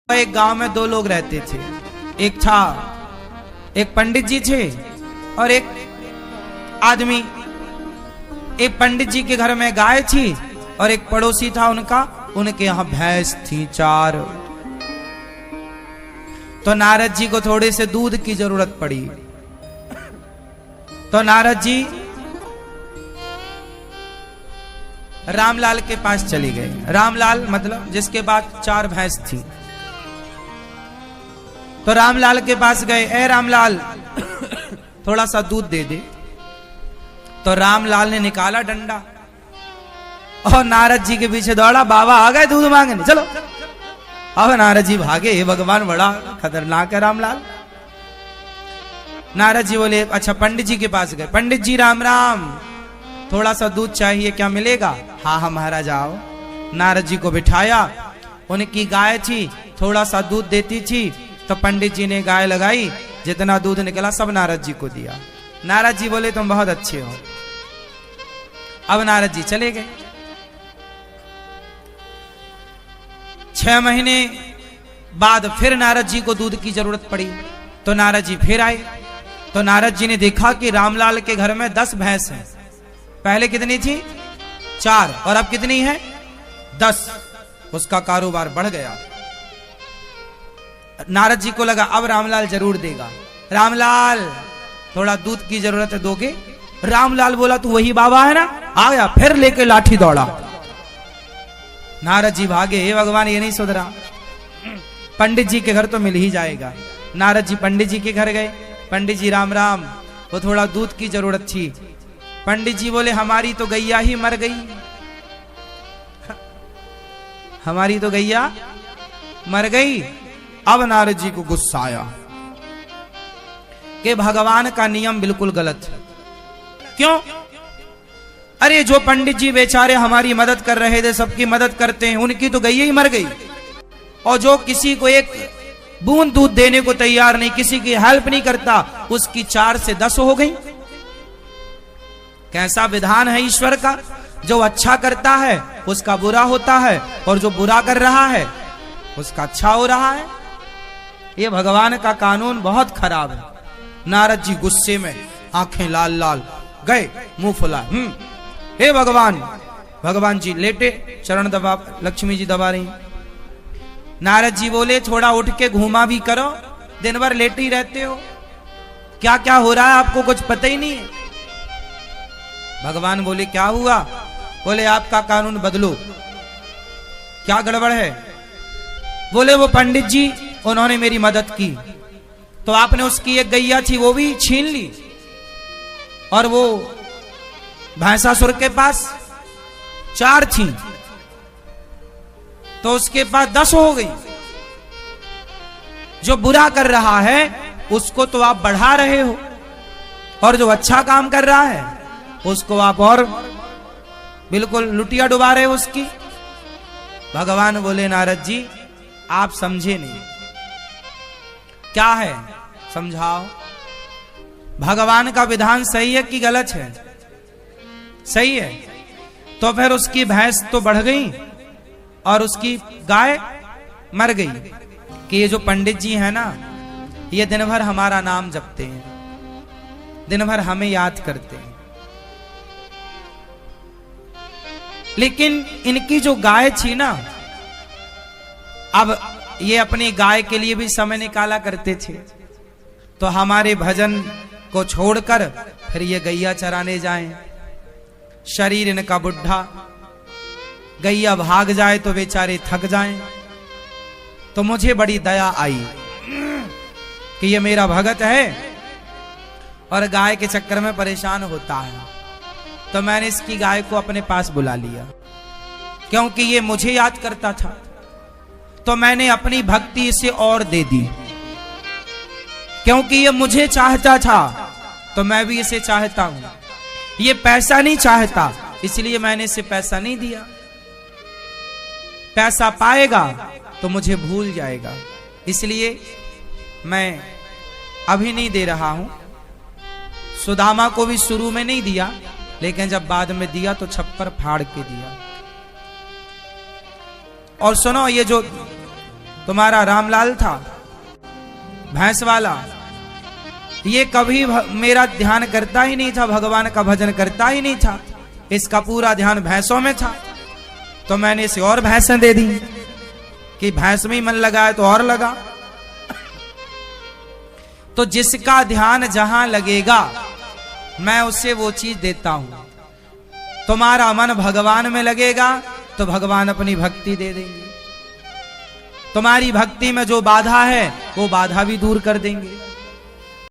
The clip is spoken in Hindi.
एक गांव में दो लोग रहते थे। एक पंडित जी थे और एक आदमी। एक पंडित जी के घर में गाय थी और एक पड़ोसी था उनके यहां भैंस थी 4। तो नारद जी को थोड़े से दूध की जरूरत पड़ी। तो नारद जी रामलाल के पास चली गए। रामलाल मतलब जिसके पास 4 भैंस थी। तो रामलाल के पास गए, ए रामलाल थोड़ा सा दूध दे दे। तो रामलाल ने निकाला डंडा और नारद जी के पीछे दौड़ा। बाबा आ गए दूध मांगने, चलो। अब नारद जी भागे, हे भगवान बड़ा खतरनाक है रामलाल। नारद जी बोले अच्छा पंडित जी के पास गए। पंडित जी राम राम, थोड़ा सा दूध चाहिए, क्या मिलेगा? हाँ हाँ महाराज आओ। नारद जी को बिठाया। उनकी गाय थी, थोड़ा सा दूध देती थी। तो पंडित जी ने गाय लगाई, जितना दूध निकला सब नारद जी को दिया। नारद जी बोले तुम बहुत अच्छे हो। अब नारद जी चले गए। 6 महीने बाद फिर नारद जी को दूध की जरूरत पड़ी। तो नारद जी फिर आए। तो नारद जी ने देखा कि रामलाल के घर में 10 भैंस हैं। पहले कितनी थी? 4 और अब कितनी है? 10। उसका कारोबार बढ़ गया। नारद जी को लगा अब रामलाल जरूर देगा। रामलाल थोड़ा दूध की जरूरत है, दोगे? रामलाल बोला तू वही बाबा है ना? आ गया, फिर लेके लाठी दौड़ा। नारद जी भागे, हे भगवान ये नहीं सुधरा, पंडित जी के घर तो मिल ही जाएगा। नारद जी पंडित जी के घर गए। पंडित जी राम राम, वो थोड़ा दूध की जरूरत थी। पंडित जी बोले हमारी तो गैया ही मर गई। हमारी तो गैया मर गई। अब नारद जी को गुस्सा आया कि भगवान का नियम बिल्कुल गलत है। क्यों? अरे जो पंडित जी बेचारे हमारी मदद कर रहे थे, सबकी मदद करते हैं, उनकी तो गैया ही मर गई। और जो किसी को एक बूंद दूध देने को तैयार नहीं, किसी की हेल्प नहीं करता, उसकी 4 से 10 हो गई। कैसा विधान है ईश्वर का? जो अच्छा करता है उसका बुरा होता है, और जो बुरा कर रहा है उसका अच्छा हो रहा है। ये भगवान का कानून बहुत खराब है। नारद जी गुस्से में, आंखें लाल लाल, गए मुंह फुला। हे भगवान। भगवान जी लेटे, चरण दबा, लक्ष्मी जी दबा रही। नारद जी बोले थोड़ा उठ के घूमा भी करो, दिन भर लेटे ही रहते हो, क्या क्या हो रहा है आपको कुछ पता ही नहीं है। भगवान बोले क्या हुआ? बोले आपका कानून बदलो। क्या गड़बड़ है? बोले वो पंडित जी उन्होंने मेरी मदद की, तो आपने उसकी एक गैया थी वो भी छीन ली, और वो भैंसासुर के पास 4 थी तो उसके पास 10 हो गई। जो बुरा कर रहा है उसको तो आप बढ़ा रहे हो, और जो अच्छा काम कर रहा है उसको आप और बिल्कुल लुटिया डुबा रहे हो उसकी। भगवान बोले नारद जी आप समझे नहीं, क्या है समझाओ। भगवान का विधान सही है कि गलत है? सही है। तो फिर उसकी भैंस तो बढ़ गई और उसकी गाय मर गई। कि ये जो पंडित जी हैं ना, ये दिन भर हमारा नाम जपते हैं, दिन भर हमें याद करते हैं, लेकिन इनकी जो गाय थी ना, अब ये अपनी गाय के लिए भी समय निकाला करते थे। तो हमारे भजन को छोड़कर फिर ये गैया चराने जाएं। शरीर इनका बुढ़ा, गैया भाग जाए तो बेचारे थक जाएं। तो मुझे बड़ी दया आई कि ये मेरा भगत है और गाय के चक्कर में परेशान होता है। तो मैंने इसकी गाय को अपने पास बुला लिया, क्योंकि ये मुझे याद करता था। तो मैंने अपनी भक्ति इसे और दे दी, क्योंकि ये मुझे चाहता था तो मैं भी इसे चाहता हूं। ये पैसा नहीं चाहता, इसलिए मैंने इसे पैसा नहीं दिया। पैसा पाएगा तो मुझे भूल जाएगा, इसलिए मैं अभी नहीं दे रहा हूं। सुदामा को भी शुरू में नहीं दिया, लेकिन जब बाद में दिया तो छप्पर फाड़ के दिया। और सुनो, ये जो तुम्हारा रामलाल था भैंस वाला, ये कभी मेरा ध्यान करता ही नहीं था, भगवान का भजन करता ही नहीं था, इसका पूरा ध्यान भैंसों में था। तो मैंने इसे और भैंसें दे दी कि भैंस में ही मन लगाए तो और लगा। तो जिसका ध्यान जहां लगेगा मैं उससे वो चीज देता हूं। तुम्हारा मन भगवान में लगेगा तो भगवान अपनी भक्ति दे देंगे, तुम्हारी भक्ति में जो बाधा है वो बाधा भी दूर कर देंगे।